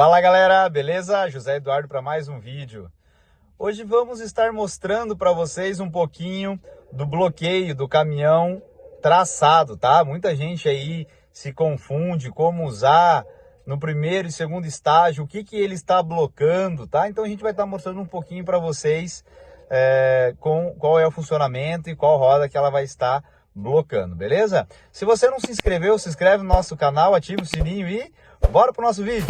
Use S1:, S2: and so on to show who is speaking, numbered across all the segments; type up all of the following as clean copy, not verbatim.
S1: Fala galera, beleza? José Eduardo para mais um vídeo. Hoje vamos estar mostrando para vocês um pouquinho do bloqueio do caminhão traçado, tá? Muita gente aí se confunde como usar no primeiro e segundo estágio, o que ele está blocando, tá? Então a gente vai estar mostrando um pouquinho para vocês qual é o funcionamento e qual roda que ela vai estar blocando, beleza? Se você não se inscreveu, se inscreve no nosso canal, ativa o sininho e bora pro nosso vídeo.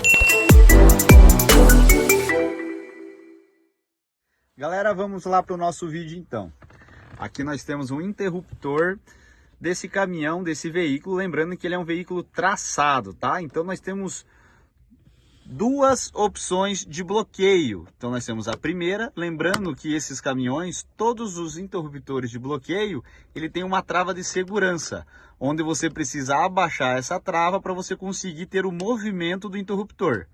S1: Galera, vamos lá pro nosso vídeo então. Aqui nós temos um interruptor desse caminhão, desse veículo, lembrando que ele é um veículo traçado, tá? Então nós temos duas opções de bloqueio. Então nós temos a primeira, lembrando que esses caminhões, todos os interruptores de bloqueio, ele tem uma trava de segurança, onde você precisa abaixar essa trava para você conseguir ter o movimento do interruptor,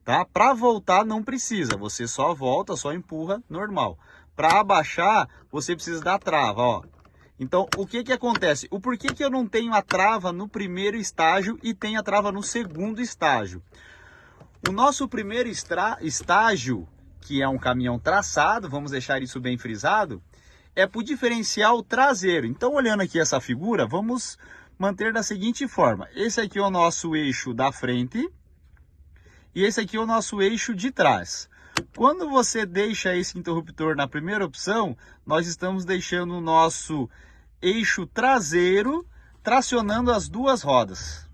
S1: tá? Para voltar não precisa, você só volta, só empurra, normal. Para abaixar, você precisa da trava, ó. Então, o que acontece? O porquê que eu não tenho a trava no primeiro estágio e tenho a trava no segundo estágio? O nosso primeiro estágio, que é um caminhão traçado, vamos deixar isso bem frisado, é para o diferencial traseiro. Então, olhando aqui essa figura, vamos manter da seguinte forma. Esse aqui é o nosso eixo da frente e esse aqui é o nosso eixo de trás. Quando você deixa esse interruptor na primeira opção, nós estamos deixando o nosso eixo traseiro tracionando as duas rodas,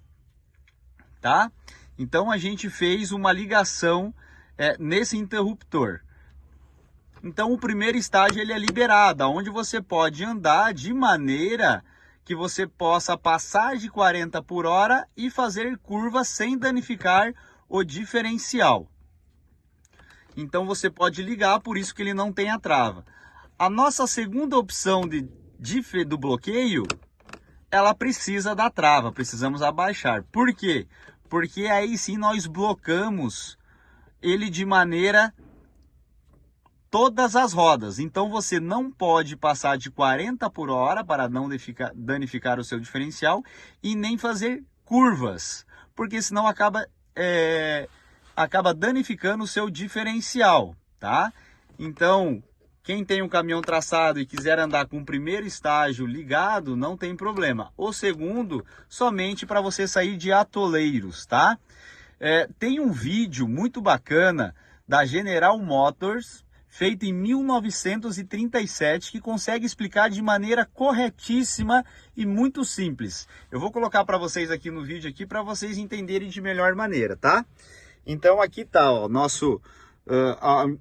S1: tá? Então a gente fez uma ligação nesse interruptor. Então o primeiro estágio ele é liberado, onde você pode andar de maneira que você possa passar de 40 por hora e fazer curvas sem danificar o diferencial. Então você pode ligar, por isso que ele não tem a trava. A nossa segunda opção do bloqueio, ela precisa da trava, precisamos abaixar. Por quê? Porque aí sim nós blocamos ele de maneira todas as rodas. Então você não pode passar de 40 por hora para não danificar o seu diferencial e nem fazer curvas, porque senão acaba danificando o seu diferencial, tá? Então, quem tem um caminhão traçado e quiser andar com o primeiro estágio ligado, não tem problema. O segundo, somente para você sair de atoleiros, tá? Tem um vídeo muito bacana da General Motors, feito em 1937, que consegue explicar de maneira corretíssima e muito simples. Eu vou colocar para vocês aqui no vídeo aqui para vocês entenderem de melhor maneira, tá? Então aqui tá, ó,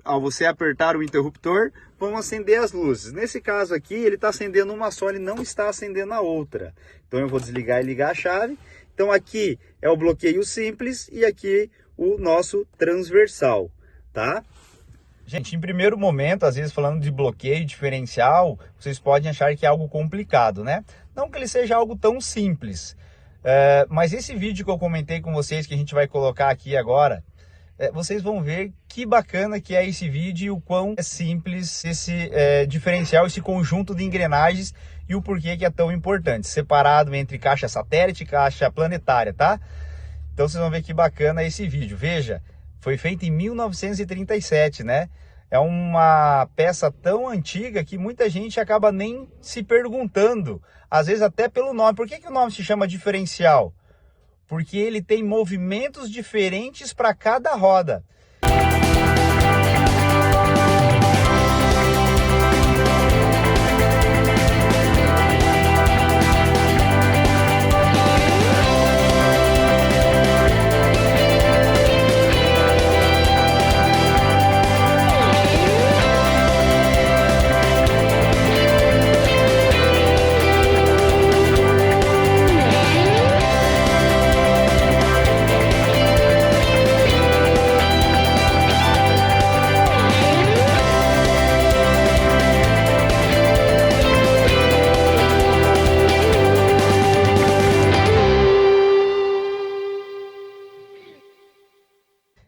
S1: ao você apertar o interruptor, vão acender as luzes. Nesse caso aqui, ele está acendendo uma só, ele não está acendendo a outra. Então eu vou desligar e ligar a chave. Então aqui é o bloqueio simples e aqui o nosso transversal, tá? Gente, em primeiro momento, às vezes falando de bloqueio diferencial, vocês podem achar que é algo complicado, né? Não que ele seja algo tão simples. Mas esse vídeo que eu comentei com vocês, que a gente vai colocar aqui agora, vocês vão ver que bacana que é esse vídeo e o quão é simples esse diferencial, esse conjunto de engrenagens e o porquê que é tão importante, separado entre caixa satélite e caixa planetária, tá? Então vocês vão ver que bacana esse vídeo. Veja, foi feito em 1937, né? É uma peça tão antiga que muita gente acaba nem se perguntando, às vezes até pelo nome. Por que o nome se chama diferencial? Porque ele tem movimentos diferentes para cada roda.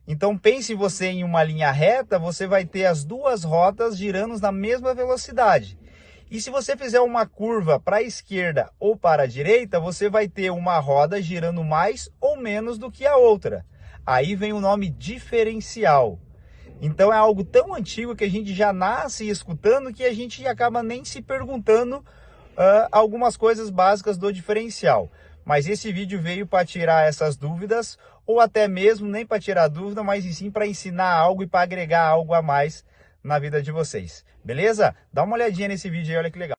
S1: Então pense você em uma linha reta, você vai ter as duas rodas girando na mesma velocidade. E se você fizer uma curva para a esquerda ou para a direita, você vai ter uma roda girando mais ou menos do que a outra. Aí vem o nome diferencial. Então é algo tão antigo que a gente já nasce escutando que a gente acaba nem se perguntando algumas coisas básicas do diferencial. Mas esse vídeo veio para tirar essas dúvidas, ou até mesmo nem para tirar dúvida, mas sim para ensinar algo e para agregar algo a mais na vida de vocês. Beleza? Dá uma olhadinha nesse vídeo aí, olha que legal.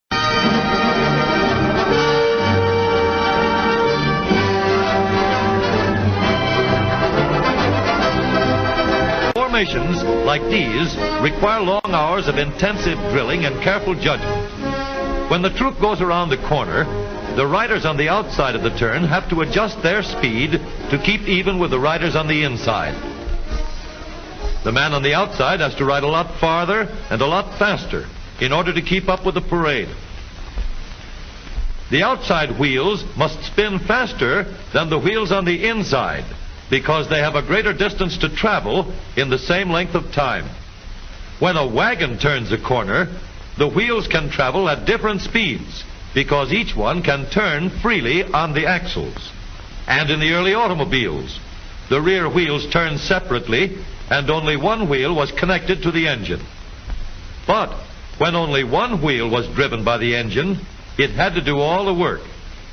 S2: Formations like these require long hours of intensive drilling and careful judgment. When the troop goes around the corner, the riders on the outside of the turn have to adjust their speed to keep even with the riders on the inside. The man on the outside has to ride a lot farther and a lot faster in order to keep up with the parade. The outside wheels must spin faster than the wheels on the inside, because they have a greater distance to travel in the same length of time. When a wagon turns a corner, the wheels can travel at different speeds, because each one can turn freely on the axles. And in the early automobiles, the rear wheels turned separately, and only one wheel was connected to the engine. But when only one wheel was driven by the engine, it had to do all the work,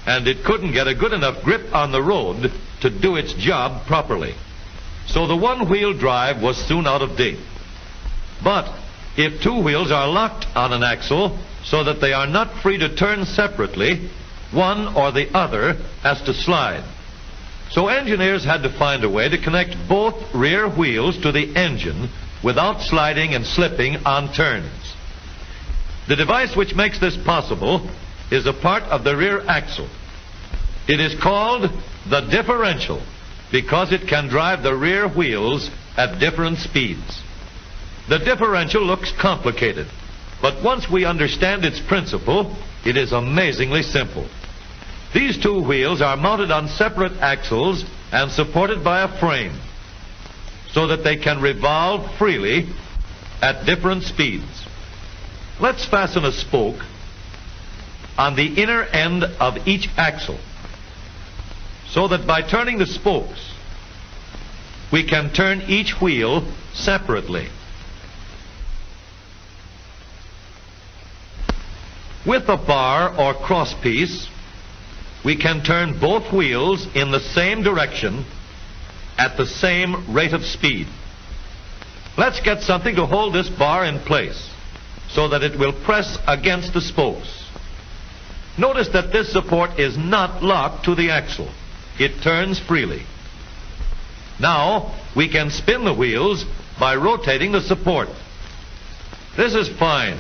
S2: and it couldn't get a good enough grip on the road to do its job properly. So the one-wheel drive was soon out of date. But if two wheels are locked on an axle so that they are not free to turn separately, one or the other has to slide. So engineers had to find a way to connect both rear wheels to the engine without sliding and slipping on turns. The device which makes this possible is a part of the rear axle. It is called the differential because it can drive the rear wheels at different speeds. The differential looks complicated, but once we understand its principle, it is amazingly simple. These two wheels are mounted on separate axles and supported by a frame so that they can revolve freely at different speeds. Let's fasten a spoke on the inner end of each axle, so that by turning the spokes, we can turn each wheel separately. With a bar or crosspiece, we can turn both wheels in the same direction at the same rate of speed. Let's get something to hold this bar in place so that it will press against the spokes. Notice that this support is not locked to the axle. It turns freely. Now, we can spin the wheels by rotating the support. This is fine,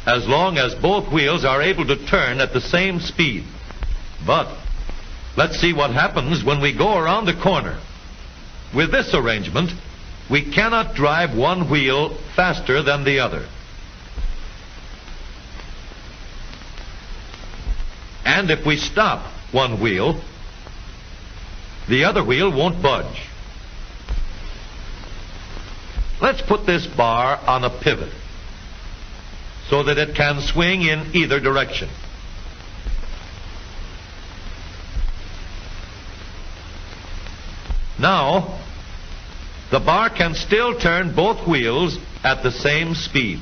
S2: as long as both wheels are able to turn at the same speed. But let's see what happens when we go around the corner. With this arrangement, we cannot drive one wheel faster than the other. And if we stop one wheel, the other wheel won't budge. Let's put this bar on a pivot so that it can swing in either direction. Now, the bar can still turn both wheels at the same speed.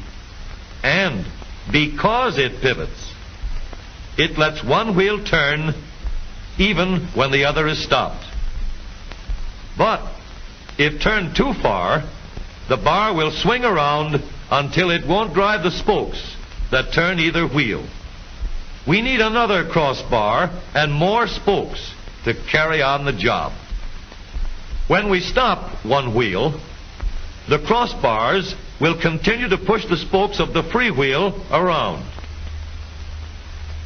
S2: And because it pivots, it lets one wheel turn even when the other is stopped. But if turned too far, the bar will swing around until it won't drive the spokes that turn either wheel. We need another crossbar and more spokes to carry on the job. When we stop one wheel, the crossbars will continue to push the spokes of the free wheel around.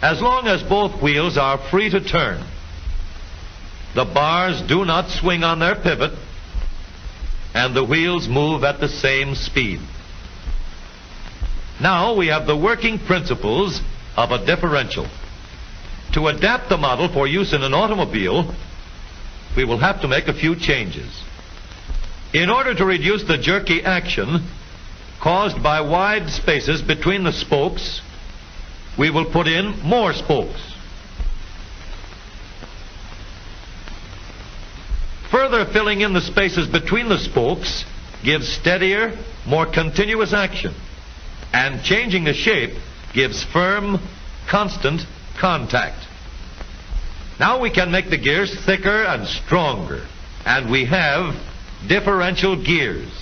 S2: As long as both wheels are free to turn, the bars do not swing on their pivot, and the wheels move at the same speed. Now we have the working principles of a differential. To adapt the model for use in an automobile, we will have to make a few changes. In order to reduce the jerky action caused by wide spaces between the spokes, we will put in more spokes. Further filling in the spaces between the spokes gives steadier, more continuous action. And changing the shape gives firm, constant contact. Now we can make the gears thicker and stronger. And we have differential gears.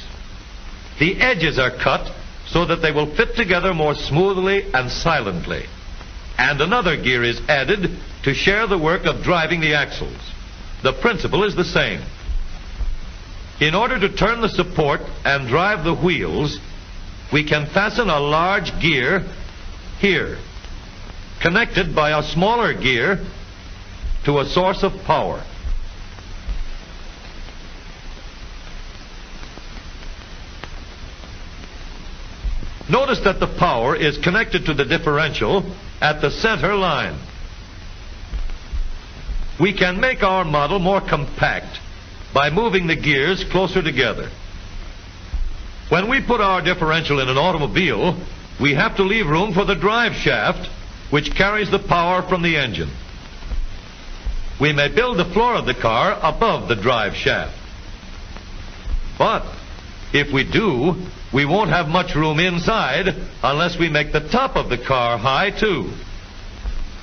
S2: The edges are cut so that they will fit together more smoothly and silently. And another gear is added to share the work of driving the axles. The principle is the same. In order to turn the support and drive the wheels, we can fasten a large gear here, connected by a smaller gear to a source of power. Notice that the power is connected to the differential at the center line. We can make our model more compact by moving the gears closer together. When we put our differential in an automobile, we have to leave room for the drive shaft, which carries the power from the engine. We may build the floor of the car above the drive shaft. But if we do, we won't have much room inside unless we make the top of the car high too.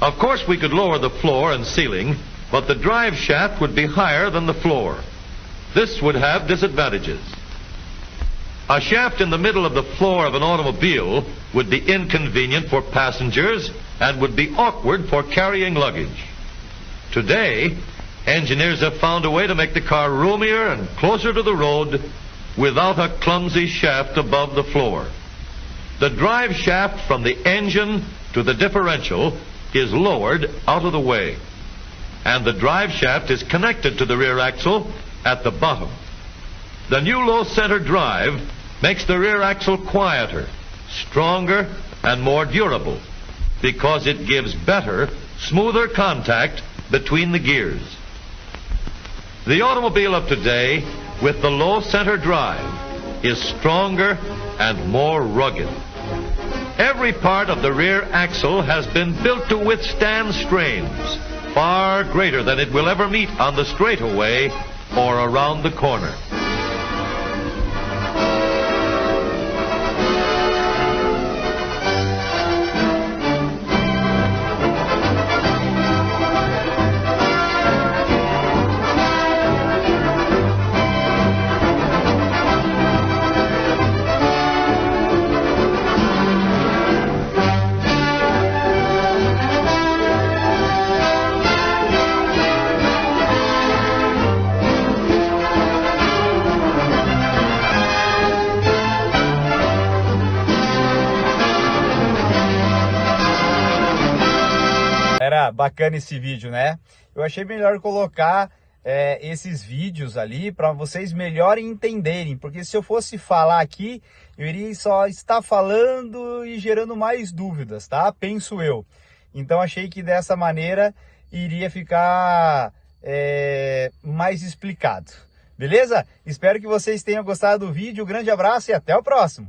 S2: Of course, we could lower the floor and ceiling, but the drive shaft would be higher than the floor. This would have disadvantages. A shaft in the middle of the floor of an automobile would be inconvenient for passengers and would be awkward for carrying luggage. Today, engineers have found a way to make the car roomier and closer to the road without a clumsy shaft above the floor. The drive shaft from the engine to the differential is lowered out of the way, and the drive shaft is connected to the rear axle at the bottom. The new low center drive makes the rear axle quieter, stronger, and more durable because it gives better, smoother contact between the gears. The automobile of today with the low center drive is stronger and more rugged. Every part of the rear axle has been built to withstand strains far greater than it will ever meet on the straightaway or around the corner.
S1: Bacana esse vídeo, né? Eu achei melhor colocar esses vídeos ali para vocês melhor entenderem, porque se eu fosse falar aqui, eu iria só estar falando e gerando mais dúvidas, tá? Penso eu. Então achei que dessa maneira iria ficar mais explicado. Beleza? Espero que vocês tenham gostado do vídeo. Um grande abraço e até o próximo!